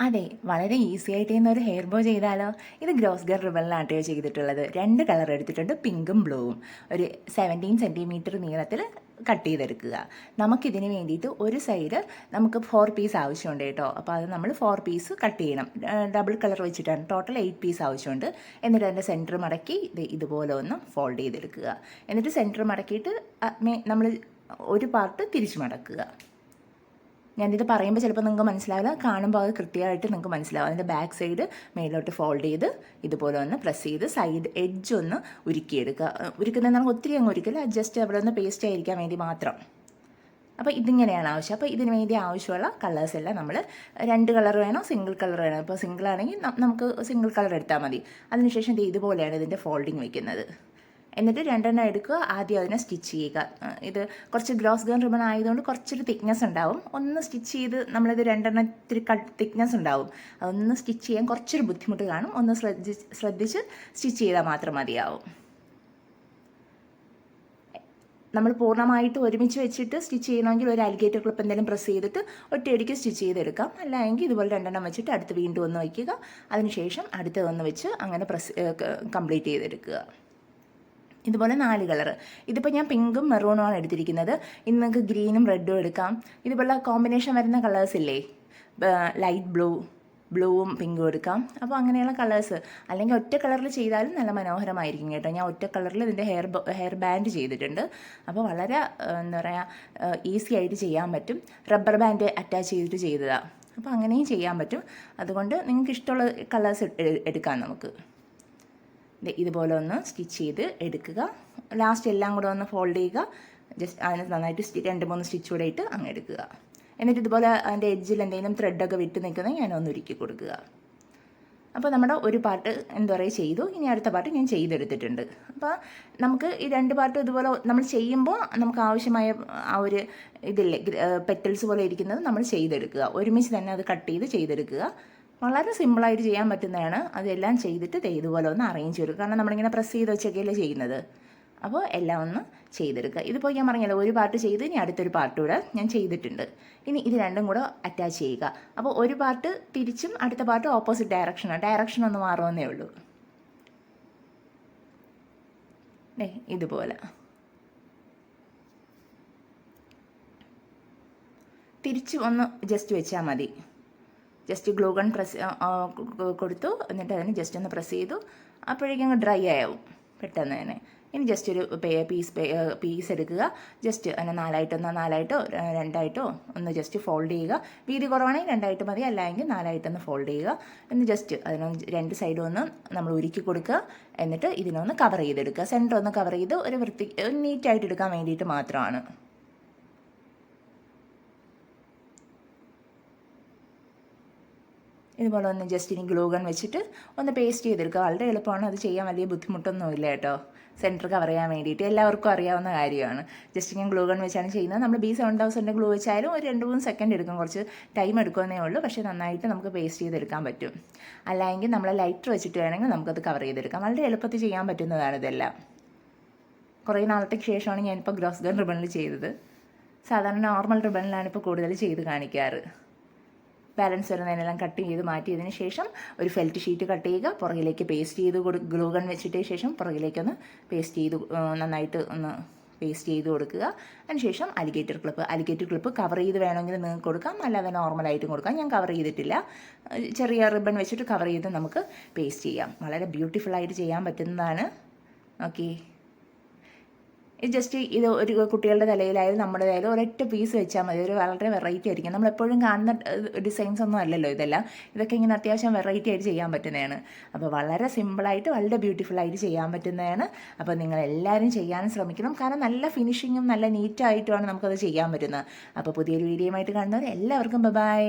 അതെ, വളരെ ഈസി ആയിട്ട് ചെയ്യുന്ന ഒരു ഹെയർ ബോ ചെയ്താലോ. ഇത് ഗ്രോസ് ഗർ റിബണിലാട്ടോ ചെയ്തിട്ടുള്ളത്. 2 കളർ എടുത്തിട്ടുണ്ട്, പിങ്കും ബ്ലൂവും. ഒരു 17 സെൻറ്റിമീറ്റർ നീളത്തിൽ കട്ട് ചെയ്തെടുക്കുക. നമുക്കിതിന് വേണ്ടിയിട്ട് ഒരു സൈഡ് നമുക്ക് 4 പീസ് ആവശ്യമുണ്ട് കേട്ടോ. അപ്പോൾ അത് നമ്മൾ 4 പീസ് കട്ട് ചെയ്യണം. ഡബിൾ കളർ വെച്ചിട്ടാണ്. ടോട്ടൽ 8 പീസ് ആവശ്യമുണ്ട്. എന്നിട്ട് അതിൻ്റെ സെൻറ്റർ മടക്കി ഇതുപോലെ ഒന്ന് ഫോൾഡ് ചെയ്തെടുക്കുക. എന്നിട്ട് സെൻറ്റർ മടക്കിയിട്ട് നമ്മൾ ഒരു പാർട്ട് തിരിച്ചു മടക്കുക. ഞാനിത് പറയുമ്പോൾ ചിലപ്പോൾ നിങ്ങൾക്ക് മനസ്സിലാവില്ല, കാണുമ്പോൾ അത് കൃത്യമായിട്ട് നിങ്ങൾക്ക് മനസ്സിലാവും. അതിൻ്റെ ബാക്ക് സൈഡ് മേലോട്ട് ഫോൾഡ് ചെയ്ത് ഇതുപോലെ ഒന്ന് പ്രസ് ചെയ്ത് സൈഡ് എഡ്ജ് ഒന്ന് ഉരുക്കിയെടുക്കുക. ഉരുക്കുന്നതെന്ന് ഒത്തിരി അങ്ങ് ഉരുക്കില്ല, ജസ്റ്റ് അവിടെ ഒന്ന് പേസ്റ്റ് ആയിരിക്കാൻ വേണ്ടി മാത്രം. അപ്പോൾ ഇതിങ്ങനെയാണ് ആവശ്യം. അപ്പോൾ ഇതിന് വേണ്ടി ആവശ്യമുള്ള കളേഴ്സ് എല്ലാം നമ്മൾ 2 കളർ വേണോ സിംഗിൾ കളർ വേണോ. ഇപ്പോൾ സിംഗിൾ ആണെങ്കിൽ നമുക്ക് സിംഗിൾ കളർ എടുത്താൽ മതി. അതിനുശേഷം ഇതുപോലെയാണ് ഇതിൻ്റെ ഫോൾഡിങ് വയ്ക്കുന്നത്. എന്നിട്ട് 2 എടുക്കുക. ആദ്യം അതിനെ സ്റ്റിച്ച് ചെയ്യുക. ഇത് കുറച്ച് ഗ്രോസ് ഗൺ റിബൺ ആയതുകൊണ്ട് കുറച്ചൊരു തിക്നെസ് ഉണ്ടാവും. ഒന്ന് സ്റ്റിച്ച് ചെയ്ത് നമ്മളിത് 2 ഇത്തിരി തിക്നെസ് ഉണ്ടാവും. അതൊന്ന് സ്റ്റിച്ച് ചെയ്യാൻ കുറച്ചൊരു ബുദ്ധിമുട്ട് കാണും. ഒന്ന് ശ്രദ്ധിച്ച് സ്റ്റിച്ച് ചെയ്താൽ മാത്രം മതിയാവും. നമ്മൾ പൂർണ്ണമായിട്ട് ഒരുമിച്ച് വെച്ചിട്ട് സ്റ്റിച്ച് ചെയ്യണമെങ്കിൽ ഒരു അലിഗേറ്റർ ക്ലിപ്പ് എന്തെങ്കിലും പ്രസ് ചെയ്തിട്ട് ഒറ്റയടിക്ക് സ്റ്റിച്ച് ചെയ്തെടുക്കാം. അല്ലെങ്കിൽ ഇതുപോലെ 2 വെച്ചിട്ട് അടുത്ത് വീണ്ടും ഒന്ന് വയ്ക്കുക. അതിനുശേഷം അടുത്തതൊന്ന് വെച്ച് അങ്ങനെ കംപ്ലീറ്റ് ചെയ്തെടുക്കുക. ഇതുപോലെ 4 കളർ. ഇതിപ്പോൾ ഞാൻ പിങ്കും മെറൂണുമാണ് എടുത്തിരിക്കുന്നത്. ഇന്ന് നിങ്ങൾക്ക് ഗ്രീനും റെഡും എടുക്കാം. ഇതുപോലെ കോമ്പിനേഷൻ വരുന്ന കളേഴ്സ് ഇല്ലേ, ലൈറ്റ് ബ്ലൂവും പിങ്കും എടുക്കാം. അപ്പോൾ അങ്ങനെയുള്ള കളേഴ്സ്. അല്ലെങ്കിൽ ഒറ്റ കളറിൽ ചെയ്താലും നല്ല മനോഹരമായിരിക്കും കേട്ടോ. ഞാൻ ഒറ്റ കളറിൽ ഇതിൻ്റെ ഹെയർ ബാൻഡ് ചെയ്തിട്ടുണ്ട്. അപ്പോൾ വളരെ എന്താ പറയുക, ഈസി ആയിട്ട് ചെയ്യാൻ പറ്റും. റബ്ബർ ബാൻഡ് അറ്റാച്ച് ചെയ്തിട്ട് ചെയ്തതാണ്. അപ്പോൾ അങ്ങനെയും ചെയ്യാൻ പറ്റും. അതുകൊണ്ട് നിങ്ങൾക്ക് ഇഷ്ടമുള്ള കളേഴ്സ് എടുക്കാം നമുക്ക്. ഇതുപോലെ ഒന്ന് സ്റ്റിച്ച് ചെയ്ത് എടുക്കുക. ലാസ്റ്റ് എല്ലാം കൂടെ ഒന്ന് ഫോൾഡ് ചെയ്യുക. ജസ്റ്റ് അതിന് നന്നായിട്ട് 2-3 സ്റ്റിച്ച് കൂടെ ഇട്ട് അങ്ങ് എടുക്കുക. എന്നിട്ട് ഇതുപോലെ അതിൻ്റെ എഡ്ജിൽ എന്തെങ്കിലും ത്രെഡൊക്കെ വിട്ട് നിൽക്കുന്നത് ഞാനൊന്ന് ഉരുക്കി കൊടുക്കുക. അപ്പോൾ നമ്മുടെ ഒരു പാർട്ട് എന്താ പറയുക ചെയ്തു. ഇനി അടുത്ത പാർട്ട് ഞാൻ ചെയ്തെടുത്തിട്ടുണ്ട്. അപ്പോൾ നമുക്ക് ഈ 2 പാർട്ടും ഇതുപോലെ നമ്മൾ ചെയ്യുമ്പോൾ നമുക്ക് ആവശ്യമായ ആ ഒരു ഇതില്ലേ പെറ്റൽസ് പോലെ ഇരിക്കുന്നത് നമ്മൾ ചെയ്തെടുക്കുക. ഒരുമിച്ച് തന്നെ അത് കട്ട് ചെയ്തെടുക്കുക. വളരെ സിമ്പിളായിട്ട് ചെയ്യാൻ പറ്റുന്നതാണ്. അതെല്ലാം ചെയ്തിട്ട് ഇതുപോലെ ഒന്ന് അറേഞ്ച് ചെയ്തു. കാരണം നമ്മളിങ്ങനെ പ്രസ് ചെയ്ത് വെച്ചൊക്കെയല്ലേ ചെയ്യുന്നത്. അപ്പോൾ എല്ലാം ഒന്ന് ചെയ്തെടുക്കുക. ഇതിപ്പോൾ ഞാൻ പറഞ്ഞല്ലോ, ഒരു പാർട്ട് ചെയ്ത് ഇനി അടുത്തൊരു പാർട്ട് കൂടെ ഞാൻ ചെയ്തിട്ടുണ്ട്. ഇനി ഇത് 2 കൂടെ അറ്റാച്ച് ചെയ്യുക. അപ്പോൾ ഒരു പാർട്ട് തിരിച്ചും അടുത്ത പാർട്ട് ഓപ്പോസിറ്റ് ഡയറക്ഷൻ ഒന്ന് മാറുമെന്നേ ഉള്ളൂ. ഇതുപോലെ തിരിച്ച് ഒന്ന് ജസ്റ്റ് വെച്ചാൽ മതി. ജസ്റ്റ് ഗ്ലൂ ഗൺ കൊടുത്തു. എന്നിട്ട് അതിന് ജസ്റ്റ് ഒന്ന് പ്രസ് ചെയ്തു. അപ്പോഴേക്കും അങ്ങ് ഡ്രൈ ആവും പെട്ടെന്ന് തന്നെ. ഇനി ജസ്റ്റ് ഒരു പീസ് എടുക്കുക. ജസ്റ്റ് അതിനെ 4ആയിട്ടോ 2ആയിട്ടോ ഒന്ന് ജസ്റ്റ് ഫോൾഡ് ചെയ്യുക. വീതി കുറവാണെങ്കിൽ 2ആയിട്ട് മതി, അല്ലെങ്കിൽ 4ആയിട്ടൊന്ന് ഫോൾഡ് ചെയ്യുക. എന്ന് ജസ്റ്റ് അതിനൊന്ന് 2 സൈഡും ഒന്ന് നമ്മൾ ഉരുക്കി കൊടുക്കുക. എന്നിട്ട് ഇതിനൊന്ന് കവർ ചെയ്തെടുക്കുക. സെൻറ്റർ ഒന്ന് കവർ ചെയ്ത് ഒരു നീറ്റായിട്ട് എടുക്കാൻ വേണ്ടിയിട്ട് മാത്രമാണ്. ഇതുപോലെ ഒന്ന് ജസ്റ്റ് ഇനി ഗ്ലൂ ഗൺ വെച്ചിട്ട് ഒന്ന് പേസ്റ്റ് ചെയ്തെടുക്കുക. വളരെ എളുപ്പമാണ്. അത് ചെയ്യാൻ വലിയ ബുദ്ധിമുട്ടൊന്നുമില്ല കേട്ടോ. സെൻറ്റർ കവർ ചെയ്യാൻ വേണ്ടിയിട്ട് എല്ലാവർക്കും അറിയാവുന്ന കാര്യമാണ്. ജസ്റ്റ് ഞാൻ ഗ്ലൂ ഗൺ വെച്ചാണ് ചെയ്യുന്നത്. നമ്മൾ B7000 ഗ്ലൂ വെച്ചാലും ഒരു 2-3 സെക്കൻഡ് എടുക്കും. കുറച്ച് ടൈം എടുക്കുമെന്നേ ഉള്ളൂ. പക്ഷേ നന്നായിട്ട് നമുക്ക് പേസ്റ്റ് ചെയ്തെടുക്കാൻ പറ്റും. അല്ലെങ്കിൽ നമ്മൾ ലൈറ്റർ വെച്ചിട്ട് വേണമെങ്കിൽ നമുക്കത് കവർ ചെയ്തെടുക്കാം. വളരെ എളുപ്പത്തിൽ ചെയ്യാൻ പറ്റുന്നതാണ് ഇതെല്ലാം. കുറേ നാളത്തേക്ക് ശേഷമാണ് ഞാനിപ്പോൾ ഗ്രോസ് ഗൺ റിബണിൽ ചെയ്തത്. സാധാരണ നോർമൽ റിബണിലാണ് ഇപ്പോൾ കൂടുതൽ ചെയ്ത് കാണിക്കാറ്. ബാലൻസ് വരുന്നതിനെല്ലാം കട്ട് ചെയ്ത് മാറ്റിയതിന് ശേഷം ഒരു ഫെൽറ്റ് ഷീറ്റ് കട്ട് ചെയ്യുക. പുറകിലേക്ക് പേസ്റ്റ് ചെയ്ത് ഗ്ലൂ ഗൺ വെച്ചിട്ട് ശേഷം പുറകിലേക്കൊന്ന് നന്നായിട്ട് ഒന്ന് പേസ്റ്റ് ചെയ്ത് കൊടുക്കുക. അതിനുശേഷം അലിഗേറ്റർ ക്ലിപ്പ് കവർ ചെയ്ത് വേണമെങ്കിൽ നിങ്ങൾക്ക് കൊടുക്കാം, അല്ലാതെ നോർമലായിട്ടും കൊടുക്കാം. ഞാൻ കവർ ചെയ്തിട്ടില്ല. ചെറിയ റിബൺ വെച്ചിട്ട് കവർ ചെയ്ത് നമുക്ക് പേസ്റ്റ് ചെയ്യാം. വളരെ ബ്യൂട്ടിഫുള്ളായിട്ട് ചെയ്യാൻ പറ്റുന്നതാണ്. ഓക്കെ, ജസ്റ്റ് ഇത് ഒരു കുട്ടികളുടെ തലയിലായാലും നമ്മുടെ തലയിൽ ഒരൊറ്റ പീസ് വെച്ചാൽ മതി. ഒരു വളരെ വെറൈറ്റി ആയിരിക്കും. നമ്മളെപ്പോഴും കാണുന്ന ഡിസൈൻസ് ഒന്നും അല്ലല്ലോ ഇതെല്ലാം. ഇതൊക്കെ ഇങ്ങനെ അത്യാവശ്യം വെറൈറ്റി ആയിട്ട് ചെയ്യാൻ പറ്റുന്നതാണ്. അപ്പോൾ വളരെ സിമ്പിളായിട്ട് വളരെ ബ്യൂട്ടിഫുള്ളായിട്ട് ചെയ്യാൻ പറ്റുന്നതാണ്. അപ്പോൾ നിങ്ങളെല്ലാവരും ചെയ്യാൻ ശ്രമിക്കണം. കാരണം നല്ല ഫിനിഷിങ്ങും നല്ല നീറ്റായിട്ടുമാണ് നമുക്കത് ചെയ്യാൻ പറ്റുന്നത്. അപ്പോൾ പുതിയൊരു വീഡിയോയുമായിട്ട് കാണുന്നവർ എല്ലാവർക്കും ബൈ.